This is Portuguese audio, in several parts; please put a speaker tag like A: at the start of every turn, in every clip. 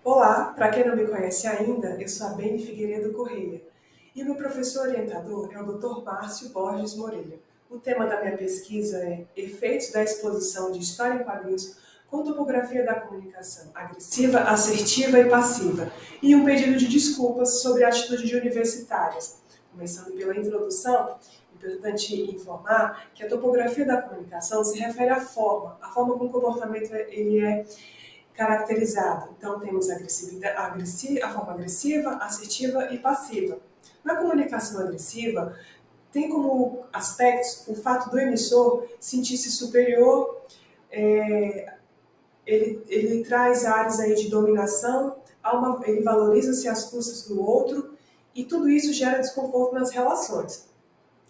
A: Olá, para quem não me conhece ainda, eu sou a Beni Figueiredo Correia e meu professor orientador é o Dr. Márcio Borges Moreira. O tema da minha pesquisa é Efeitos da exposição de história em quadrinhos com topografia da comunicação agressiva, assertiva e passiva, e um pedido de desculpas sobre a atitude de universitárias. Começando pela introdução, é importante informar que a topografia da comunicação se refere à forma como o comportamento ele é caracterizado. Então, temos a forma agressiva, assertiva e passiva. Na comunicação agressiva, tem como aspectos o fato do emissor sentir-se superior, ele traz áreas aí de dominação, ele valoriza-se às custas do outro, e tudo isso gera desconforto nas relações.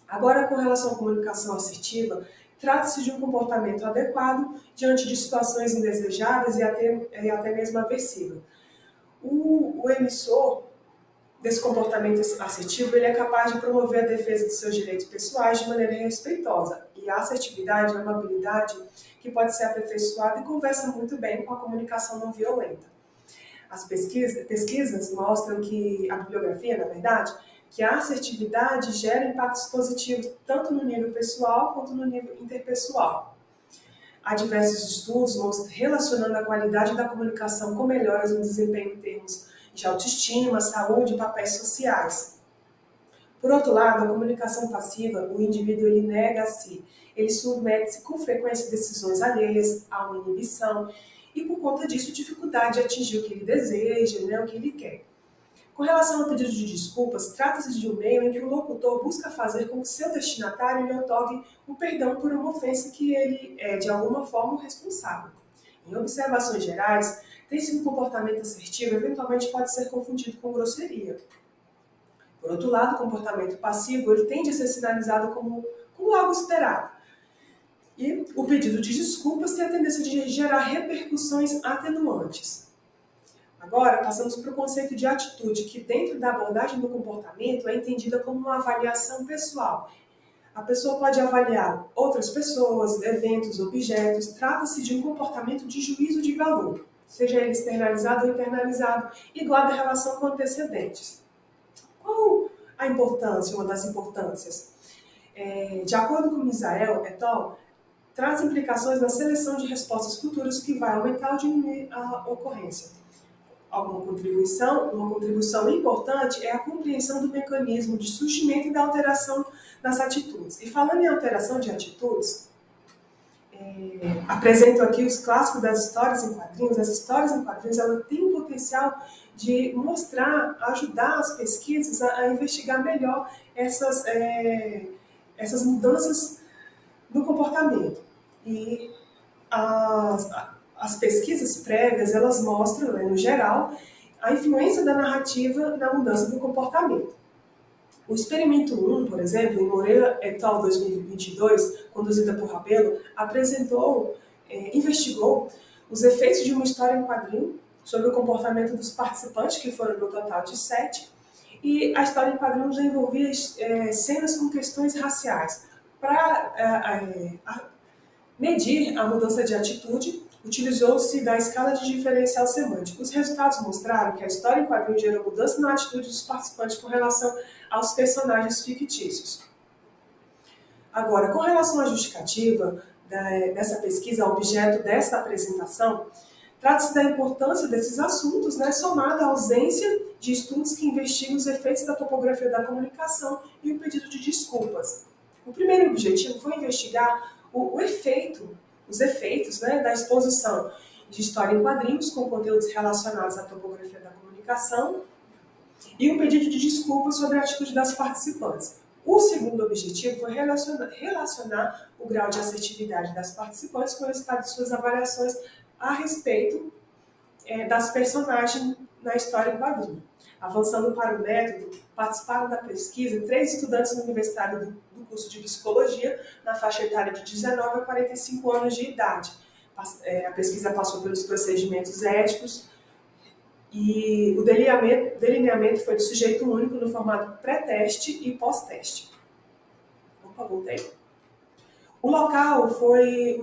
A: Agora, com relação à comunicação assertiva, trata-se de um comportamento adequado diante de situações indesejáveis e até mesmo aversivas. O emissor desse comportamento assertivo ele é capaz de promover a defesa de seus direitos pessoais de maneira respeitosa. E a assertividade é uma habilidade que pode ser aperfeiçoada e conversa muito bem com a comunicação não violenta. As pesquisas mostram que, a bibliografia, na verdade, que a assertividade gera impactos positivos tanto no nível pessoal quanto no nível interpessoal. Há diversos estudos relacionando a qualidade da comunicação com melhoras no desempenho em termos de autoestima, saúde e papéis sociais. Por outro lado, a comunicação passiva, o indivíduo ele nega a si, ele submete-se com frequência a decisões alheias, a uma inibição, e por conta disso, dificuldade de atingir o que ele deseja, o que ele quer. Com relação ao pedido de desculpas, trata-se de um meio em que o locutor busca fazer com que seu destinatário lhe otorgue o perdão por uma ofensa que ele é, de alguma forma, o responsável. Em observações gerais, tem-se que o comportamento assertivo eventualmente pode ser confundido com grosseria. Por outro lado, o comportamento passivo ele tende a ser sinalizado como algo esperado. E o pedido de desculpas tem a tendência de gerar repercussões atenuantes. Agora, passamos para o conceito de atitude, que dentro da abordagem do comportamento é entendida como uma avaliação pessoal. A pessoa pode avaliar outras pessoas, eventos, objetos. Trata-se de um comportamento de juízo de valor, seja ele externalizado ou internalizado, e guarda relação com antecedentes. Qual a importância, uma das importâncias? De acordo com Misael et al., traz implicações na seleção de respostas futuras que vai aumentar ou diminuir a ocorrência. Uma contribuição importante é a compreensão do mecanismo de surgimento e da alteração das atitudes. E falando em alteração de atitudes, apresento aqui os clássicos das histórias em quadrinhos. As histórias em quadrinhos ela têm o potencial de mostrar, ajudar as pesquisas a investigar melhor essas mudanças no comportamento. E as pesquisas prévias, elas mostram, no geral, a influência da narrativa na mudança do comportamento. O experimento 1, por exemplo, em Moreira et al. 2022, conduzida por Rabelo, investigou os efeitos de uma história em quadrinho sobre o comportamento dos participantes, que foram no total de 7, e a história em quadrinhos envolvia cenas com questões raciais. Para medir a mudança de atitude, utilizou-se da escala de diferencial semântico. Os resultados mostraram que a história em quadrinho gerou mudança na atitude dos participantes com relação aos personagens fictícios. Agora, com relação à justificativa dessa pesquisa, ao objeto dessa apresentação, trata-se da importância desses assuntos, somada à ausência de estudos que investigam os efeitos da topografia da comunicação e o pedido de desculpas. O primeiro objetivo foi investigar os efeitos da exposição de história em quadrinhos com conteúdos relacionados à topografia da comunicação e um pedido de desculpas sobre a atitude das participantes. O segundo objetivo foi relacionar o grau de assertividade das participantes com o resultado de suas avaliações a respeito das personagens na história em quadrinho. Avançando para o método, participaram da pesquisa 3 estudantes universitários do curso de Psicologia, na faixa etária de 19 a 45 anos de idade. A pesquisa passou pelos procedimentos éticos e o delineamento foi de sujeito único no formato pré-teste e pós-teste. Opa, voltei. O local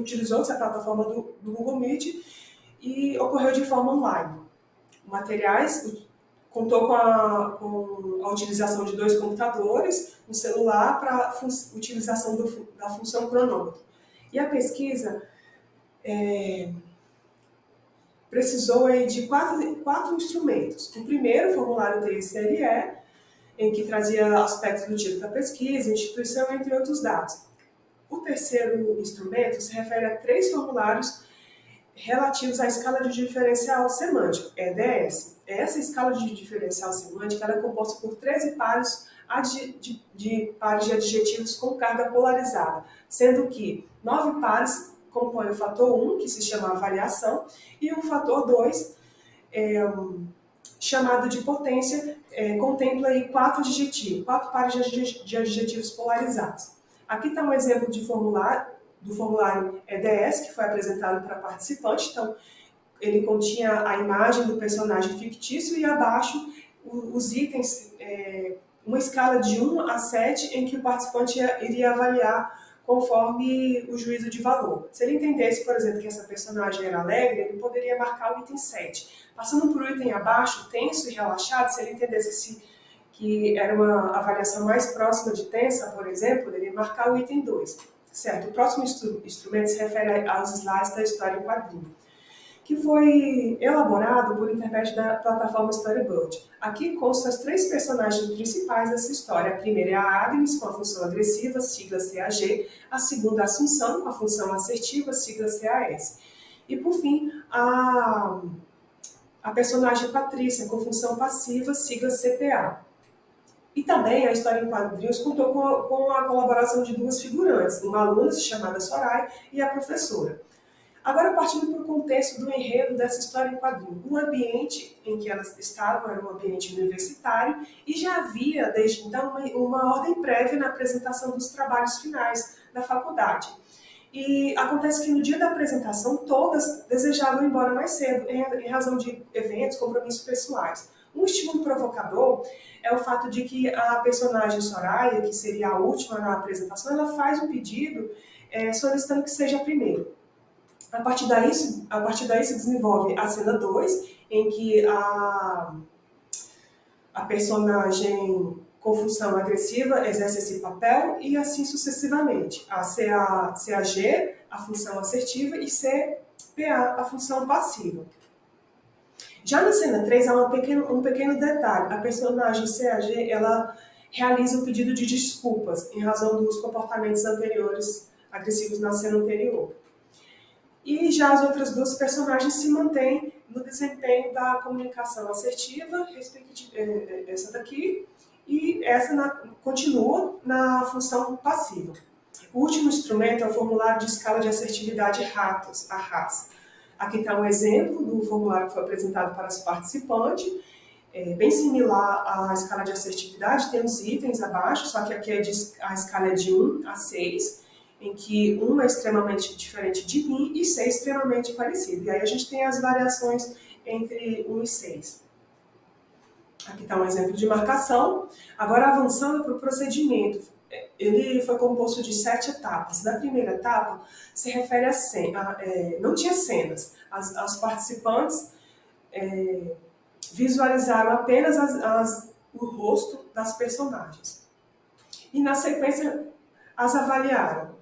A: utilizou-se a plataforma do Google Meet e ocorreu de forma online. materiais, contou com a utilização de 2 computadores, um celular para utilização da função cronômetro. E a pesquisa precisou aí de quatro instrumentos. O primeiro, o formulário TSLE, em que trazia aspectos do tipo da pesquisa, instituição, entre outros dados. O terceiro instrumento se refere a 3 formulários relativos à escala de diferencial semântico, EDS. Essa escala de diferencial semântica ela é composta por 13 pares de pares de adjetivos com carga polarizada, sendo que 9 pares compõem o fator 1, que se chama avaliação, e o fator 2, chamado de potência, contempla aí 4 pares de adjetivos polarizados. Aqui está um exemplo do formulário EDS, que foi apresentado para participante. Então, ele continha a imagem do personagem fictício e abaixo os itens, uma escala de 1 a 7, em que o participante iria avaliar conforme o juízo de valor. Se ele entendesse, por exemplo, que essa personagem era alegre, ele poderia marcar o item 7. Passando por o item abaixo, tenso e relaxado, se ele entendesse que era uma avaliação mais próxima de tensa, por exemplo, poderia marcar o item 2. Certo? O próximo instrumento se refere aos slides da história em quadrinho, que foi elaborado por intermédio da plataforma Storyboard. Aqui constam as 3 personagens principais dessa história. A primeira é a Agnes, com a função agressiva, sigla CAG. A segunda, a Assunção, com a função assertiva, sigla CAS. E, por fim, a personagem Patrícia, com função passiva, sigla CPA. E também a história em quadrinhos contou com a colaboração de 2 figurantes, uma aluna chamada Soraya e a professora. Agora, partindo para o contexto do enredo dessa história em quadrinho. O ambiente em que elas estavam era um ambiente universitário e já havia, desde então, uma ordem prévia na apresentação dos trabalhos finais da faculdade. E acontece que no dia da apresentação, todas desejavam ir embora mais cedo, em razão de eventos, compromissos pessoais. Um estímulo provocador é o fato de que a personagem Soraya, que seria a última na apresentação, ela faz um pedido solicitando que seja a primeira. A partir daí se desenvolve a cena 2, em que a personagem com função agressiva exerce esse papel e assim sucessivamente. A CAG, a função assertiva, e CPA, a função passiva. Já na cena 3 há um pequeno detalhe. A personagem CAG ela realiza um pedido de desculpas em razão dos comportamentos anteriores agressivos na cena anterior. E já as outras 2 personagens se mantêm no desempenho da comunicação assertiva, essa daqui, e essa continua na função passiva. O último instrumento é o formulário de escala de assertividade RATOS, a RAS. Aqui está um exemplo do formulário que foi apresentado para os participantes, bem similar à escala de assertividade, tem os itens abaixo, só que aqui a escala é de 1 a 6, em que 1 é extremamente diferente de mim e 6 extremamente parecido. E aí a gente tem as variações entre 1 e 6. Aqui está um exemplo de marcação. Agora, avançando para o procedimento, ele foi composto de 7 etapas. Na primeira etapa, se refere não tinha cenas. As participantes visualizaram apenas o rosto das personagens. E, na sequência, as avaliaram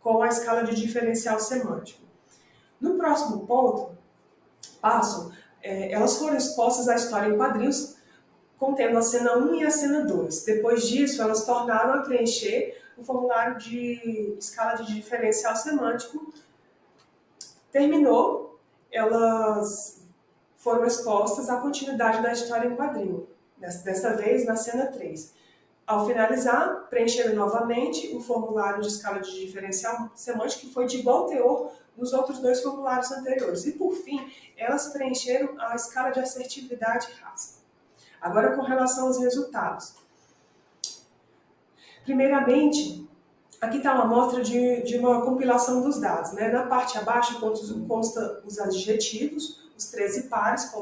A: com a escala de diferencial semântico. No próximo passo, elas foram expostas à história em quadrinhos, contendo a cena 1 e a cena 2. Depois disso, elas tornaram a preencher o formulário de escala de diferencial semântico. Terminou, elas foram expostas à continuidade da história em quadrinho, dessa vez na cena 3. Ao finalizar, preencheram novamente o formulário de escala de diferencial semântico, que foi de igual teor nos outros 2 formulários anteriores. E, por fim, elas preencheram a escala de assertividade RAS. Agora, com relação aos resultados. Primeiramente, aqui está uma amostra de uma compilação dos dados. Na parte abaixo consta os adjetivos, os 13 pares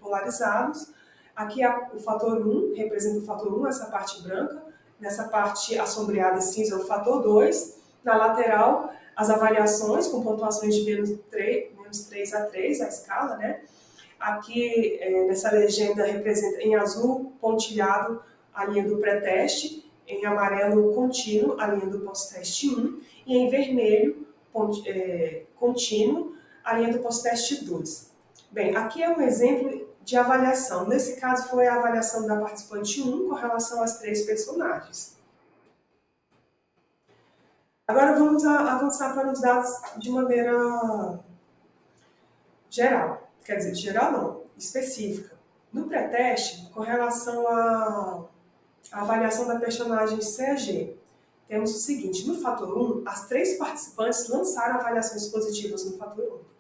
A: polarizados. Aqui o fator 1, representa o fator 1, essa parte branca. Nessa parte assombreada cinza, o fator 2. Na lateral, as avaliações com pontuações de menos 3 a 3, a escala, Aqui, nessa legenda, representa em azul, pontilhado, a linha do pré-teste, em amarelo, contínuo, a linha do pós-teste 1, e em vermelho, contínuo, a linha do pós-teste 2. Bem, aqui é um exemplo de avaliação. Nesse caso, foi a avaliação da participante 1 com relação às 3 personagens. Agora vamos avançar para os dados de maneira geral. Quer dizer, geral não, específica. No pré-teste, com relação à avaliação da personagem CAG, temos o seguinte: no fator 1, as 3 participantes lançaram avaliações positivas no fator 1.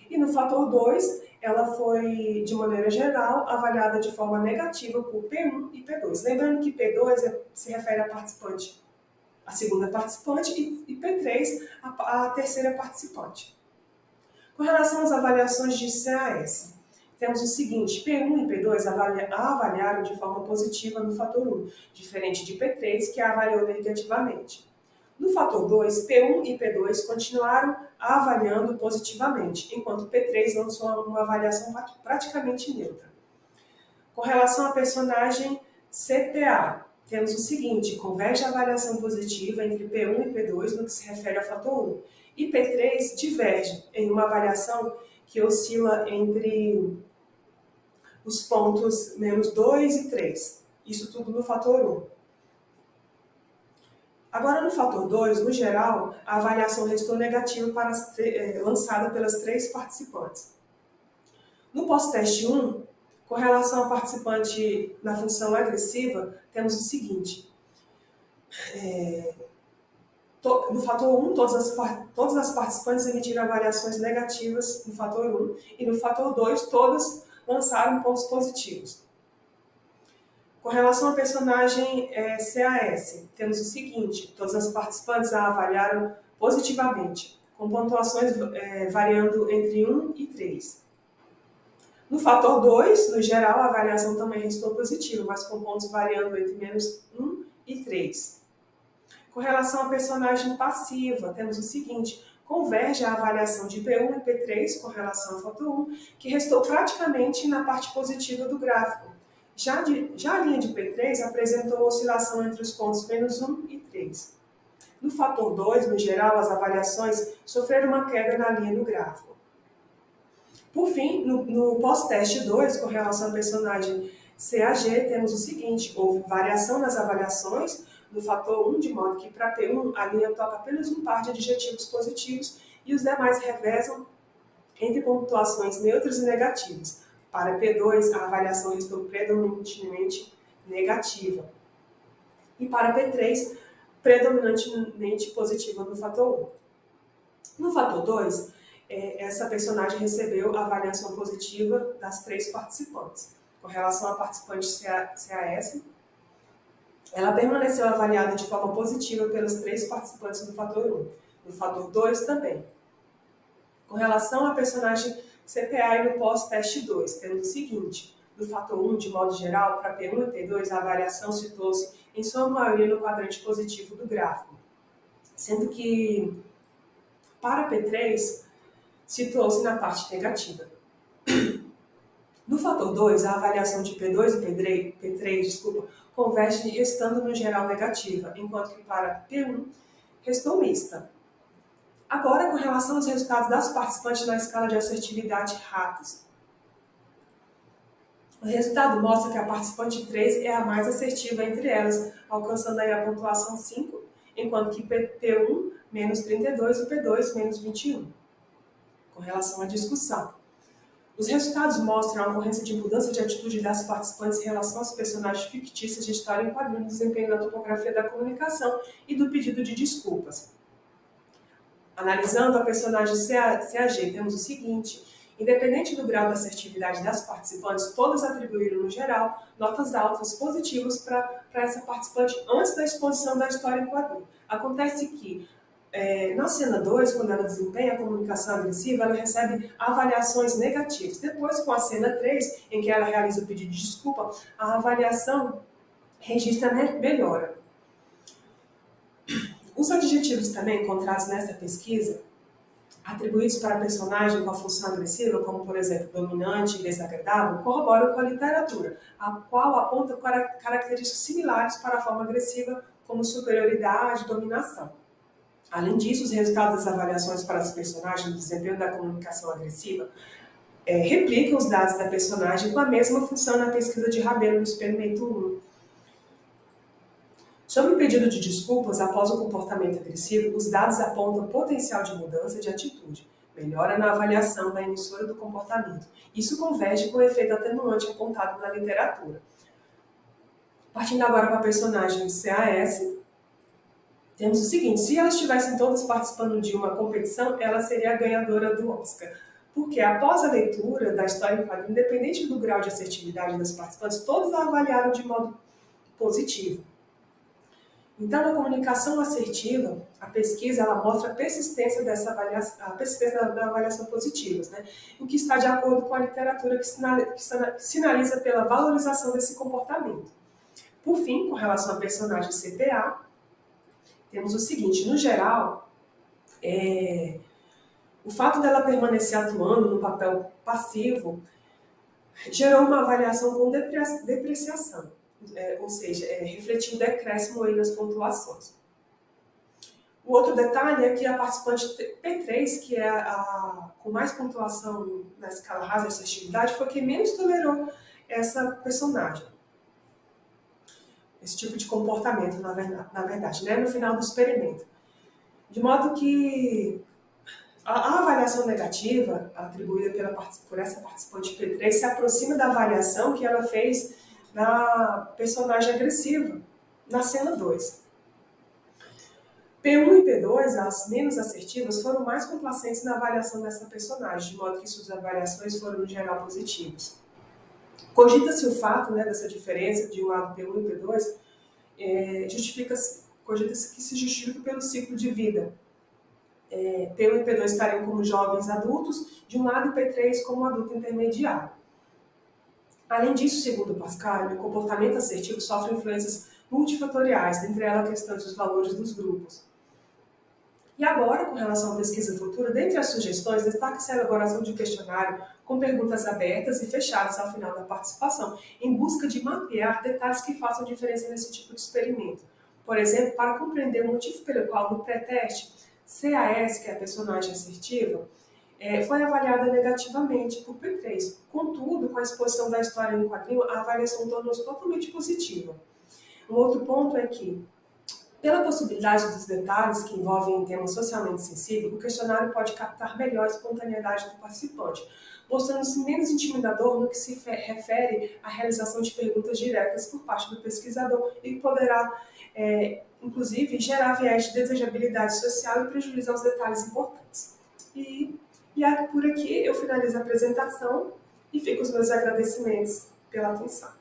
A: E no fator 2, ela foi, de maneira geral, avaliada de forma negativa por P1 e P2. Lembrando que P2 se refere à participante, a segunda participante, e P3, a terceira participante. Com relação às avaliações de CAS, temos o seguinte: P1 e P2 avaliaram de forma positiva no fator 1, diferente de P3, que a avaliou negativamente. No fator 2, P1 e P2 continuaram avaliando positivamente, enquanto P3 lançou uma avaliação praticamente neutra. Com relação à personagem CPA, temos o seguinte: converge a avaliação positiva entre P1 e P2 no que se refere ao fator 1, e P3 diverge em uma avaliação que oscila entre os pontos menos 2 e 3. Isso tudo no fator 1. Agora, no fator 2, no geral, a avaliação restou negativa lançada pelas 3 participantes. No pós-teste 1, com relação ao participante na função agressiva, temos o seguinte: no fator 1, todas as participantes emitiram avaliações negativas no fator 1, e no fator 2, todas lançaram pontos positivos. Com relação ao personagem CAS, temos o seguinte: todas as participantes a avaliaram positivamente, com pontuações variando entre 1 e 3. No fator 2, no geral, a avaliação também restou positiva, mas com pontos variando entre menos 1 e 3. Com relação à personagem passiva, temos o seguinte: converge a avaliação de P1 e P3 com relação ao fator 1, que restou praticamente na parte positiva do gráfico. Já a linha de P3 apresentou oscilação entre os pontos menos 1 e 3. No fator 2, no geral, as avaliações sofreram uma queda na linha do gráfico. Por fim, no pós-teste 2, com relação à personagem CAG, temos o seguinte: houve variação nas avaliações no fator 1, de modo que para P1 a linha toca apenas um par de adjetivos positivos e os demais revezam entre pontuações neutras e negativas. Para P2, a avaliação restou predominantemente negativa. E para P3, predominantemente positiva no fator 1. No fator 2, essa personagem recebeu a avaliação positiva das 3 participantes. Com relação à participante CAS, ela permaneceu avaliada de forma positiva pelas 3 participantes do fator 1. No fator 2 também. Com relação à personagem CPA e no pós-teste 2, temos o seguinte: no fator 1, de modo geral, para P1 e P2, a avaliação situou-se em sua maioria no quadrante positivo do gráfico, sendo que para P3 situou-se na parte negativa. No fator 2, a avaliação de P2 e P3 converge restando no geral negativa, enquanto que para P1 restou mista. Agora, com relação aos resultados das participantes na escala de assertividade RATOS. O resultado mostra que a participante 3 é a mais assertiva entre elas, alcançando aí a pontuação 5, enquanto que P1 menos 32 e P2 menos 21. Com relação à discussão. Os resultados mostram a ocorrência de mudança de atitude das participantes em relação aos personagens fictícios de história em quadrinhos, desempenho da topografia da comunicação e do pedido de desculpas. Analisando a personagem CAG, temos o seguinte: independente do grau de assertividade das participantes, todas atribuíram, no geral, notas altas positivas para essa participante antes da exposição da história em quadrinho. Acontece que, na cena 2, quando ela desempenha a comunicação agressiva, ela recebe avaliações negativas. Depois, com a cena 3, em que ela realiza o pedido de desculpa, a avaliação registra melhora. Os adjetivos também encontrados nessa pesquisa atribuídos para personagem com a função agressiva, como por exemplo dominante e desagradável, corroboram com a literatura, a qual aponta para características similares para a forma agressiva, como superioridade e dominação. Além disso, os resultados das avaliações para os personagens no desempenho da comunicação agressiva replicam os dados da personagem com a mesma função na pesquisa de Rabelo no experimento 1. Sobre o pedido de desculpas após o comportamento agressivo, os dados apontam potencial de mudança de atitude, melhora na avaliação da emissora do comportamento. Isso converge com o efeito atenuante apontado na literatura. Partindo agora para a personagem CAS, temos o seguinte: se elas estivessem todas participando de uma competição, ela seria a ganhadora do Oscar. Porque após a leitura da história em quadrinho, independente do grau de assertividade das participantes, todos a avaliaram de modo positivo. Então, na comunicação assertiva, a pesquisa ela mostra a persistência dessa avaliação, a persistência da avaliação positiva, né? O que está de acordo com a literatura que sinaliza pela valorização desse comportamento. Por fim, com relação à personagem CPA, temos o seguinte: no geral, o fato dela permanecer atuando no papel passivo gerou uma avaliação com depreciação. Ou seja, refletiu decréscimo aí nas pontuações. O outro detalhe é que a participante P3, que é a com mais pontuação na escala rasa de assertividade, foi quem menos tolerou essa personagem. Esse tipo de comportamento, na verdade, né, no final do experimento. De modo que a avaliação negativa atribuída por essa participante P3 se aproxima da avaliação que ela fez da personagem agressiva, na cena 2. P1 e P2, as menos assertivas, foram mais complacentes na avaliação dessa personagem, de modo que suas avaliações foram, no geral, positivas. Cogita-se o fato, né, dessa diferença de um lado P1 e P2, cogita-se que se justifica pelo ciclo de vida. P1 e P2 estariam como jovens adultos, de um lado, e P3 como adulto intermediário. Além disso, segundo Pascal, o comportamento assertivo sofre influências multifatoriais, dentre elas a questão dos valores dos grupos. E agora, com relação à pesquisa futura, dentre as sugestões, destaca-se a elaboração de um questionário com perguntas abertas e fechadas ao final da participação, em busca de mapear detalhes que façam diferença nesse tipo de experimento. Por exemplo, para compreender o motivo pelo qual, no pré-teste, CAS, que é a personagem assertiva, foi avaliada negativamente por P3. Contudo, com a exposição da história no quadrinho, a avaliação tornou-se totalmente positiva. Um outro ponto é que, pela possibilidade dos detalhes que envolvem temas socialmente sensíveis, o questionário pode captar melhor a espontaneidade do participante, mostrando-se menos intimidador no que se refere à realização de perguntas diretas por parte do pesquisador e poderá, inclusive, gerar viés de desejabilidade social e prejuízo aos detalhes importantes. E por aqui eu finalizo a apresentação e fico os meus agradecimentos pela atenção.